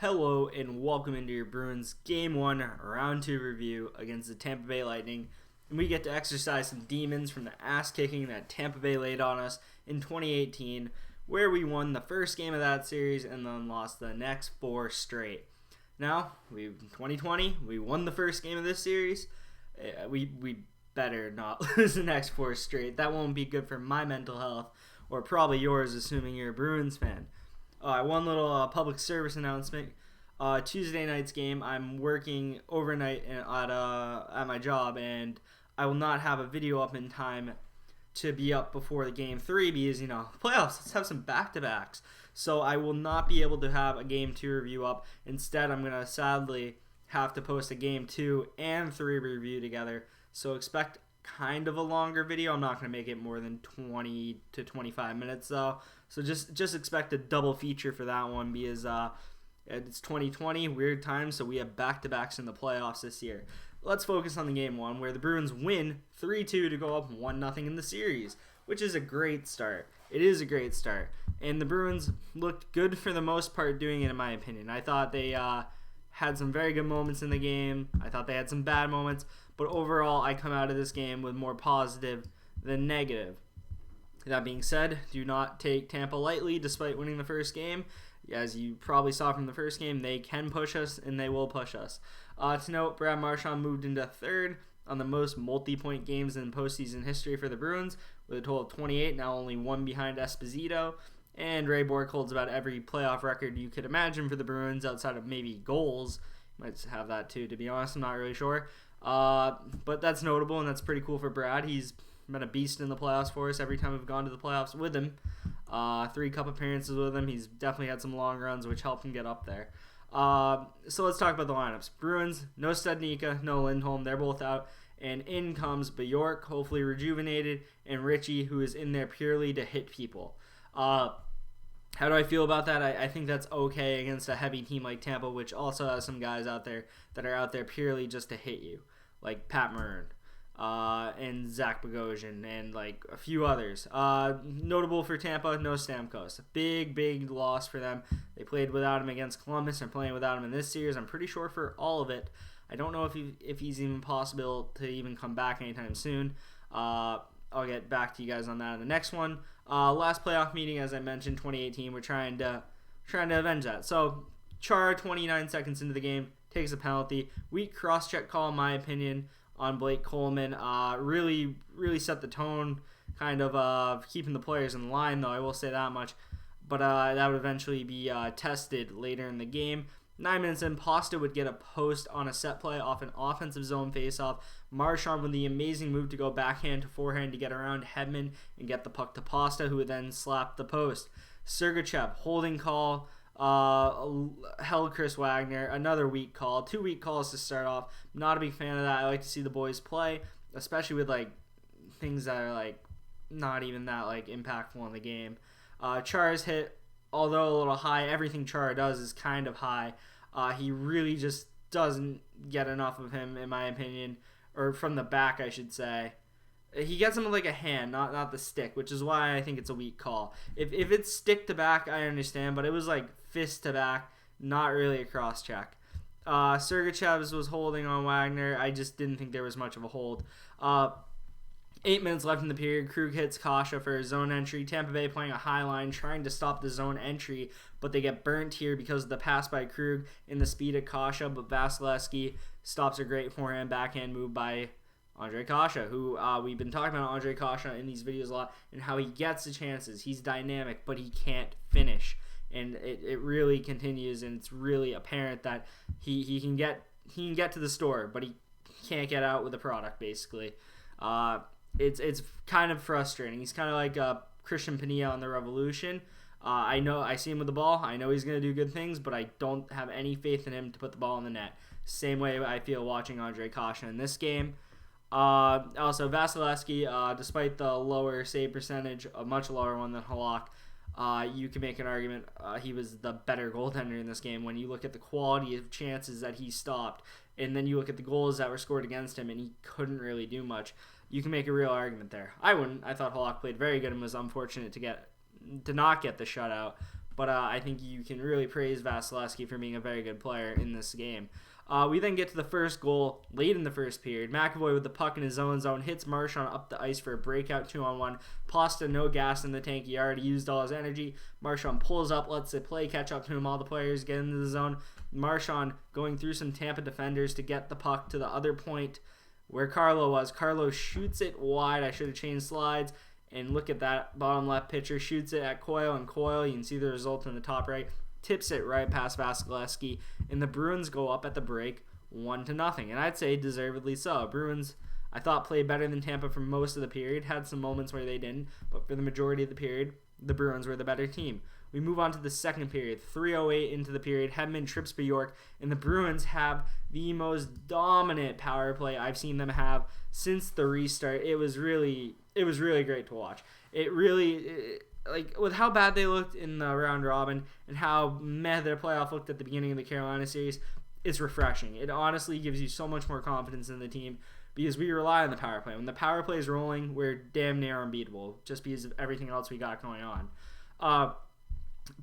Hello and welcome into your Bruins Game 1 Round 2 review against the Tampa Bay Lightning. And we get to exercise some demons from the ass-kicking that Tampa Bay laid on us in 2018, where we won the first game of that series and then lost the next 4 straight. Now, in 2020, we won the first game of this series. We better not lose the next 4 straight. That won't be good for my mental health, or probably yours, assuming you're a Bruins fan. One little public service announcement. Tuesday night's game, I'm working overnight at my job, and I will not have a video up in time to be up before the game 3 because, playoffs, let's have some back-to-backs. So I will not be able to have a game 2 review up. Instead, I'm going to sadly have to post a game 2 and 3 review together. So expect kind of a longer video. I'm not going to make it more than 20 to 25 minutes though. So just expect a double feature for that one because it's 2020, weird times, so we have back-to-backs in the playoffs this year. Let's focus on the game 1 where the Bruins win 3-2 to go up 1-0 in the series, which is a great start. It is a great start. And the Bruins looked good for the most part doing it, in my opinion. I thought they had some very good moments in the game. I thought they had some bad moments. But overall, I come out of this game with more positive than negative. That being said, do not take Tampa lightly despite winning the first game. As you probably saw from the first game, they can push us and they will push us. To note, Brad Marchand moved into third on the most multi-point games in postseason history for the Bruins with a total of 28, now only one behind Esposito. And Ray Bourque holds about every playoff record you could imagine for the Bruins outside of maybe goals. Might have that too, to be honest. I'm not really sure. But that's notable, and that's pretty cool for Brad. He's been a beast in the playoffs for us every time we've gone to the playoffs with him. 3 cup appearances with him. He's definitely had some long runs, which helped him get up there. So let's talk about the lineups. Bruins, no Studnicka, no Lindholm. They're both out. And in comes Bjork, hopefully rejuvenated, and Richie, who is in there purely to hit people. How do I feel about that? I think that's okay against a heavy team like Tampa, which also has some guys out there that are out there purely just to hit you, like Pat Murn and Zach Bogosian and like a few others. Notable for Tampa, no Stamkos. Big loss for them. They played without him against Columbus and playing without him in this series. I'm pretty sure for all of it. I don't know if he's even possible to even come back anytime soon. I'll get back to you guys on that in the next one. Last playoff meeting, as I mentioned, 2018. We're trying to avenge that. So Chara, 29 seconds into the game, takes a penalty. Weak cross-check call, in my opinion, on Blake Coleman. Really set the tone, kind of keeping the players in line, though. I will say that much. But that would eventually be tested later in the game. 9 minutes in, Pasta would get a post on a set play off an offensive zone faceoff. Marchand with the amazing move to go backhand to forehand to get around Hedman and get the puck to Pasta, who would then slap the post. Sergachev, holding call, held Chris Wagner. Another weak call. 2 weak calls to start off. Not a big fan of that. I like to see the boys play, especially with things that are not even that impactful in the game. Chara's hit, although a little high, everything Chara does is kind of high. He really just doesn't get enough of him, in my opinion, or from the back, I should say. He gets him with a hand, not the stick, which is why I think it's a weak call. If it's stick to back, I understand, but it was fist to back, not really a cross check. Sergachev was holding on Wagner. I just didn't think there was much of a hold. 8 minutes left in the period. Krug hits Kasha for his zone entry. Tampa Bay playing a high line, trying to stop the zone entry, but they get burnt here because of the pass by Krug and the speed of Kasha. But Vasilevskiy stops a great forehand backhand move by Andre Kasha, who we've been talking about Andre Kasha in these videos a lot and how he gets the chances. He's dynamic, but he can't finish. And it really continues, and it's really apparent that he can get to the store, but he can't get out with the product, basically. It's kind of frustrating. He's kind of like Christian Pania on the Revolution. I see him with the ball. I know he's going to do good things, but I don't have any faith in him to put the ball in the net. Same way I feel watching Andre Kasha in this game. Also, Vasilevskiy, despite the lower save percentage, a much lower one than Halak, you can make an argument he was the better goaltender in this game when you look at the quality of chances that he stopped, and then you look at the goals that were scored against him, and he couldn't really do much. You can make a real argument there. I wouldn't. I thought Halak played very good and was unfortunate to not get the shutout, but I think you can really praise Vasilevskiy for being a very good player in this game. We then get to the first goal late in the first period. McAvoy with the puck in his own zone hits Marchand up the ice for a breakout 2-on-1. Pasta, no gas in the tank. He already used all his energy. Marchand pulls up, lets the play catch up to him. All the players get into the zone. Marchand going through some Tampa defenders to get the puck to the other point where Carlo was. Carlo shoots it wide. I should have changed slides. And look at that bottom left pitcher. Shoots it at Coyle, and Coyle, you can see the result in the top right. Tips it right past Vasilevskiy, and the Bruins go up at the break 1-0, and I'd say deservedly so. Bruins, I thought, played better than Tampa for most of the period, had some moments where they didn't, but for the majority of the period, the Bruins were the better team. We move on to the second period, 3:08 into the period. Hedman trips Bjork, and the Bruins have the most dominant power play I've seen them have since the restart. It was really great to watch. Like, with how bad they looked in the round robin and how meh their playoff looked at the beginning of the Carolina series, it's refreshing. It honestly gives you so much more confidence in the team because we rely on the power play. When the power play is rolling, we're damn near unbeatable just because of everything else we got going on.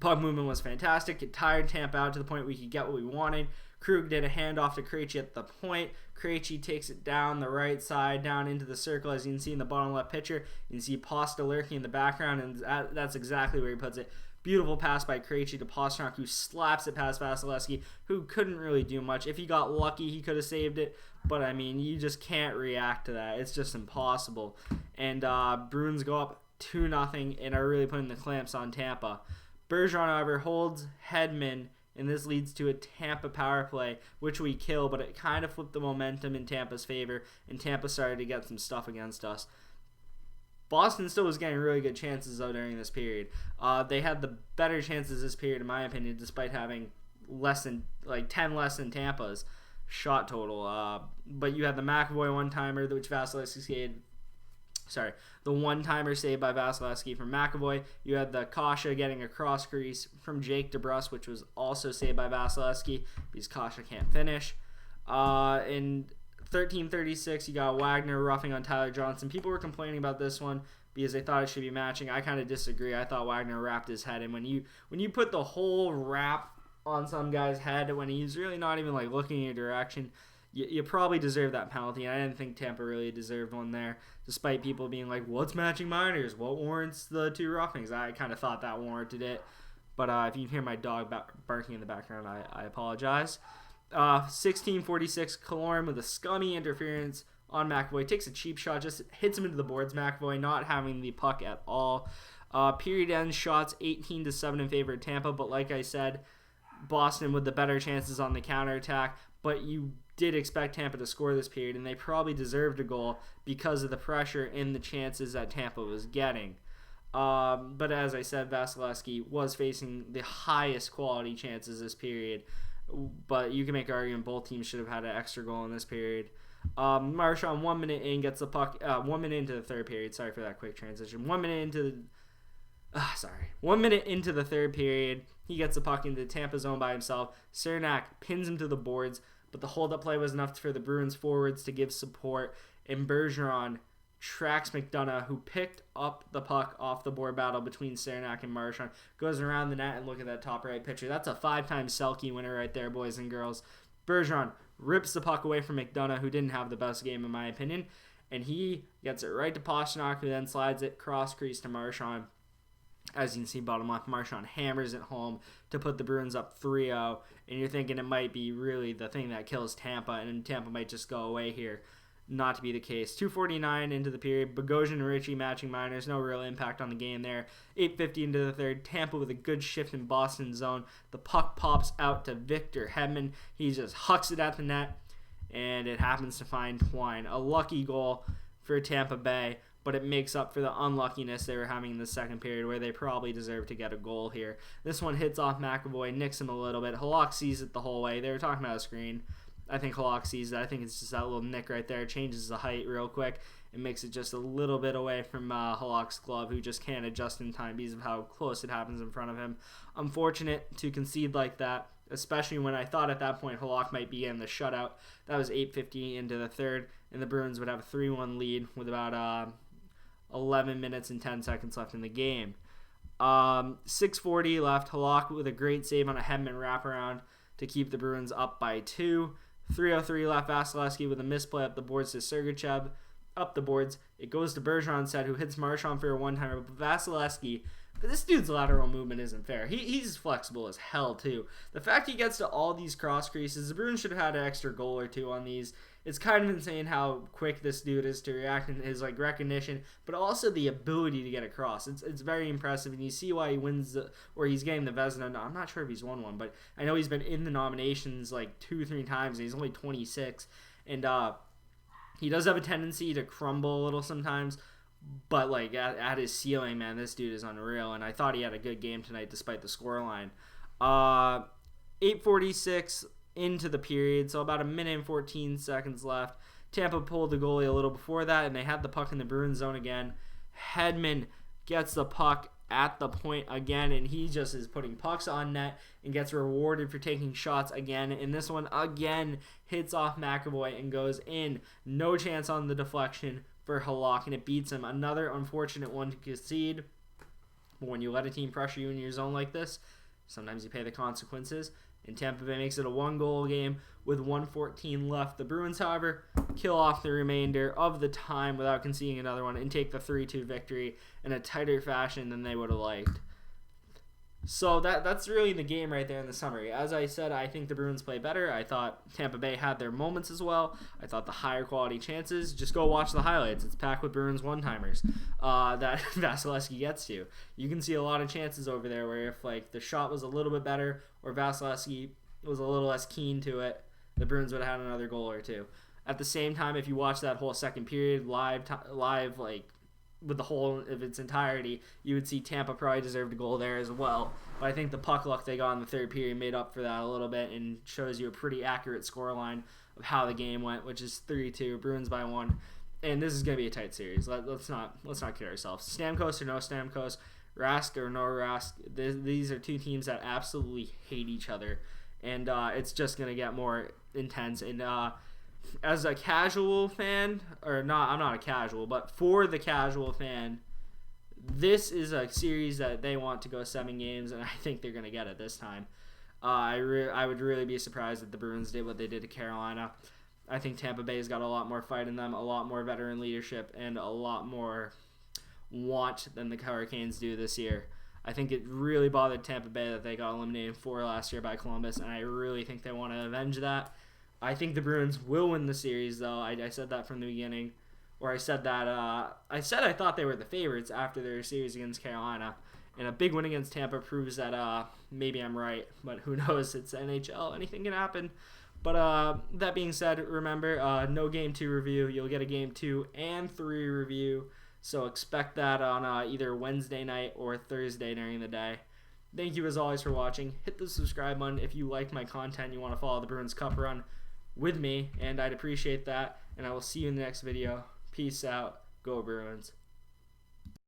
Puck movement was fantastic. It tired Tampa out to the point we could get what we wanted. Krug did a handoff to Krejci at the point. Krejci takes it down the right side, down into the circle, as you can see in the bottom left picture. You can see Pasta lurking in the background, and that's exactly where he puts it. Beautiful pass by Krejci to Pastrnak, who slaps it past Vasilevskiy, who couldn't really do much. If he got lucky, he could have saved it, but, I mean, you just can't react to that. It's just impossible. And Bruins go up 2-0 and are really putting the clamps on Tampa. Bergeron, however, holds Hedman, and this leads to a Tampa power play, which we kill, but it kind of flipped the momentum in Tampa's favor, and Tampa started to get some stuff against us. Boston still was getting really good chances, though, during this period. They had the better chances this period, in my opinion, despite having 10 less than Tampa's shot total. But you had the McAvoy one-timer, which Vasilevskiy the one-timer saved by Vasilevskiy from McAvoy. You had the Kasha getting a cross crease from Jake DeBrusk, which was also saved by Vasilevskiy because Kasha can't finish. In 13:36, you got Wagner roughing on Tyler Johnson. People were complaining about this one because they thought it should be matching. I kind of disagree. I thought Wagner wrapped his head in. When you put the whole wrap on some guy's head when he's really not even looking in your direction, you probably deserve that penalty, and I didn't think Tampa really deserved one there, despite people being like, what's matching minors? What warrants the two roughings? I kind of thought that warranted it, but if you hear my dog barking in the background, I apologize. 16:46, Killorn with a scummy interference on McAvoy, takes a cheap shot, just hits him into the boards. McAvoy not having the puck at all. Period end shots 18-7 in favor of Tampa, but like I said, Boston with the better chances on the counterattack, but you did expect Tampa to score this period, and they probably deserved a goal because of the pressure and the chances that Tampa was getting. But as I said, Vasilevskiy was facing the highest quality chances this period, but you can make an argument both teams should have had an extra goal in this period. Marchand 1 minute in gets the puck, 1 minute into the third period. Sorry for that quick transition. 1 minute into the third period, he gets the puck into Tampa zone by himself. Cernak pins him to the boards, but the hold-up play was enough for the Bruins forwards to give support, and Bergeron tracks McDonough, who picked up the puck off the board battle between Cernak and Marchand, goes around the net, and look at that top right picture. That's a 5-time Selke winner right there, boys and girls. Bergeron rips the puck away from McDonough, who didn't have the best game in my opinion, and he gets it right to Pastrnak, who then slides it cross-crease to Marchand. As you can see, bottom left, Marchand hammers it home to put the Bruins up 3-0, and you're thinking it might be really the thing that kills Tampa, and Tampa might just go away here. Not to be the case. 2:49 into the period, Bogosian and Ritchie matching minors, no real impact on the game there. 8:50 into the third, Tampa with a good shift in Boston zone. The puck pops out to Victor Hedman. He just hucks it at the net, and it happens to find Twine. A lucky goal for Tampa Bay, but it makes up for the unluckiness they were having in the second period, where they probably deserved to get a goal here. This one hits off McAvoy, nicks him a little bit. Halak sees it the whole way. They were talking about a screen. I think Halak sees it. I think it's just that little nick right there. Changes the height real quick and makes it just a little bit away from Halak's glove, who just can't adjust in time because of how close it happens in front of him. Unfortunate to concede like that, especially when I thought at that point Halak might be in the shutout. That was 8:50 into the third, and the Bruins would have a 3-1 lead with about 11 minutes and 10 seconds left in the game. 6:40 left. Halak with a great save on a Hedman wraparound to keep the Bruins up by 2. 3:03 left. Vasilevskiy with a misplay up the boards to Sergachev. Up the boards. It goes to Bergeron set, who hits Marchand for a one-timer. But Vasilevskiy, this dude's lateral movement isn't fair. He's flexible as hell, too. The fact he gets to all these cross creases, the Bruins should have had an extra goal or two on these. It's kind of insane how quick this dude is to react in his recognition, but also the ability to get across. It's very impressive, and you see why he wins, or he's getting the Vezina. I'm not sure if he's won one, but I know he's been in the nominations 2-3 times, and he's only 26. And he does have a tendency to crumble a little sometimes, but at his ceiling, man, this dude is unreal. And I thought he had a good game tonight despite the scoreline. 8:46 into the period, so about a minute and 14 seconds left. Tampa pulled the goalie a little before that, and they had the puck in the Bruins zone again. Hedman gets the puck at the point again, and he just is putting pucks on net and gets rewarded for taking shots again. And this one again hits off McAvoy and goes in. No chance on the deflection for Halak, and it beats him. Another unfortunate one to concede. But when you let a team pressure you in your zone like this, sometimes you pay the consequences. And Tampa Bay makes it a 1-goal game with 1:14 left. The Bruins, however, kill off the remainder of the time without conceding another one and take the 3-2 victory in a tighter fashion than they would have liked. So that's really the game right there in the summary. As I said, I think the Bruins play better. I thought Tampa Bay had their moments as well. I thought the higher quality chances. Just go watch the highlights. It's packed with Bruins one-timers that Vasilevskiy gets to. You can see a lot of chances over there where if the shot was a little bit better or Vasilevskiy was a little less keen to it, the Bruins would have had another goal or two. At the same time, if you watch that whole second period live with the whole of its entirety, you would see Tampa probably deserved a goal there as well. But I think the puck luck they got in the third period made up for that a little bit and shows you a pretty accurate scoreline of how the game went, which is 3-2, Bruins by 1. And this is going to be a tight series. Let's not kid ourselves. Stamkos or no Stamkos, Rask or no Rask, these are two teams that absolutely hate each other. And it's just going to get more intense. And as a casual fan, or not, I'm not a casual, but for the casual fan, this is a series that they want to go 7 games, and I think they're going to get it this time. I would really be surprised if the Bruins did what they did to Carolina. I think Tampa Bay's got a lot more fight in them, a lot more veteran leadership, and a lot more want than the Hurricanes do this year. I think it really bothered Tampa Bay that they got eliminated 4 last year by Columbus, and I really think they want to avenge that. I think the Bruins will win the series, though. I said that from the beginning. Or I said I thought they were the favorites after their series against Carolina. And a big win against Tampa proves that maybe I'm right. But who knows? It's NHL. Anything can happen. But that being said, remember, no Game 2 review. You'll get a Game 2 and 3 review. So expect that on either Wednesday night or Thursday during the day. Thank you as always for watching. Hit the subscribe button if you like my content. You want to follow the Bruins Cup run with me, and I'd appreciate that. And I will see you in the next video. Peace out. Go Bruins.